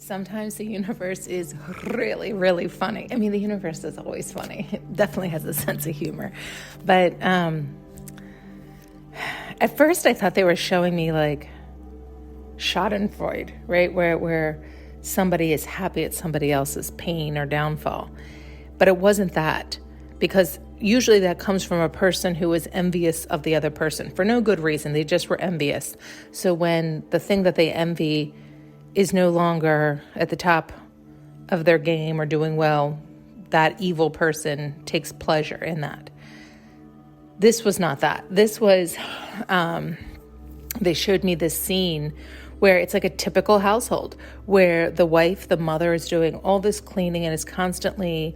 Sometimes the universe is really, really funny. I mean, the universe is always funny. It definitely has a sense of humor. But at first I thought they were showing me like Schadenfreude, right? Where somebody is happy at somebody else's pain or downfall. But it wasn't that, because usually that comes from a person who is envious of the other person for no good reason. They just were envious. So when the thing that they envy is no longer at the top of their game or doing well, that evil person takes pleasure in that. This was not that. This was, they showed me this scene where it's like a typical household where the wife, the mother, is doing all this cleaning and is constantly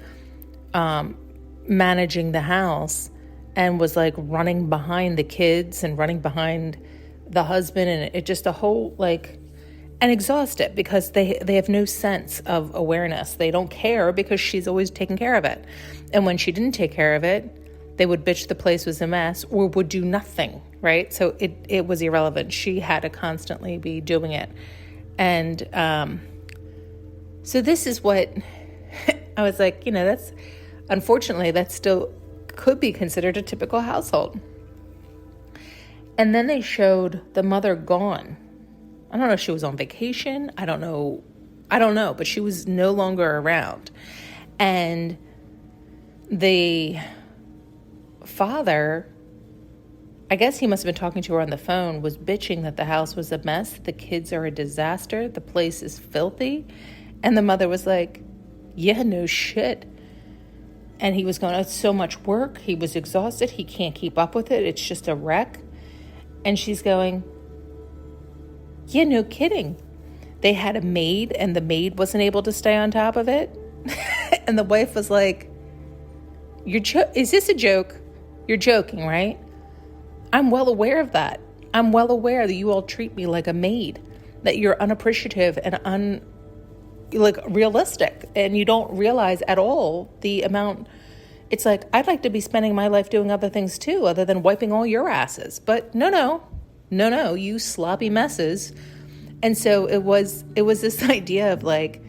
managing the house, and was like running behind the kids and running behind the husband, and it just a whole like, and exhausted because they have no sense of awareness. They don't care because she's always taking care of it. And when she didn't take care of it, they would bitch the place was a mess or would do nothing, right? So it was irrelevant. She had to constantly be doing it. And so this is what I was like, that's, unfortunately, that still could be considered a typical household. And then they showed the mother gone. I don't know if she was on vacation. I don't know, but she was no longer around. And the father, I guess he must have been talking to her on the phone, was bitching that the house was a mess. The kids are a disaster. The place is filthy. And the mother was like, yeah, no shit. And he was going, it's so much work. He was exhausted. He can't keep up with it. It's just a wreck. And she's going, yeah, no kidding. They had a maid and the maid wasn't able to stay on top of it. And the wife was like, is this a joke? You're joking, right? I'm well aware of that. I'm well aware that you all treat me like a maid, that you're unappreciative and realistic, and you don't realize at all the amount. It's like, I'd like to be spending my life doing other things too, other than wiping all your asses. But no, you sloppy messes. And so it was this idea of like,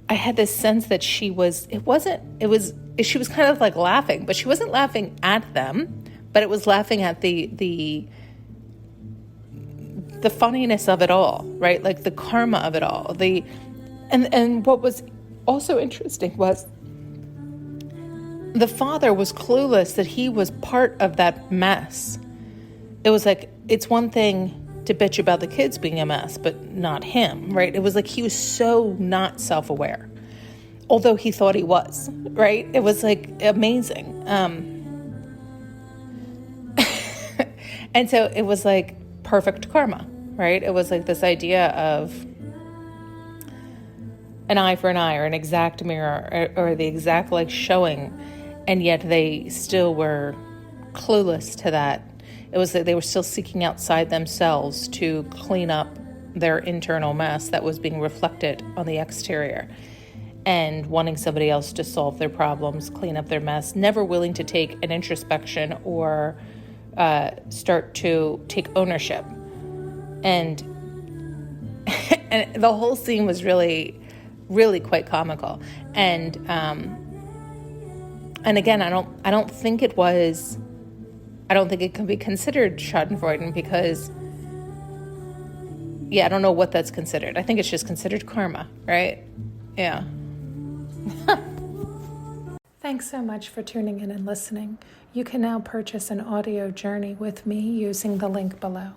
I had this sense that she was kind of like laughing, but she wasn't laughing at them, but it was laughing at the funniness of it all, right? Like the karma of it all. And what was also interesting was the father was clueless that he was part of that mess. It was like, it's one thing to bitch about the kids being a mess, but not him, right? It was like he was so not self-aware, although he thought he was, right? It was like amazing. And so it was like perfect karma, right? It was like this idea of an eye for an eye, or an exact mirror, or the exact like showing, and yet they still were clueless to that. It was that they were still seeking outside themselves to clean up their internal mess that was being reflected on the exterior, and wanting somebody else to solve their problems, clean up their mess, never willing to take an introspection or start to take ownership. And and the whole scene was really, really quite comical. And again, I don't think it can be considered Schadenfreude, because I don't know what that's considered. I think it's just considered karma, right? Yeah. Thanks so much for tuning in and listening. You can now purchase an audio journey with me using the link below.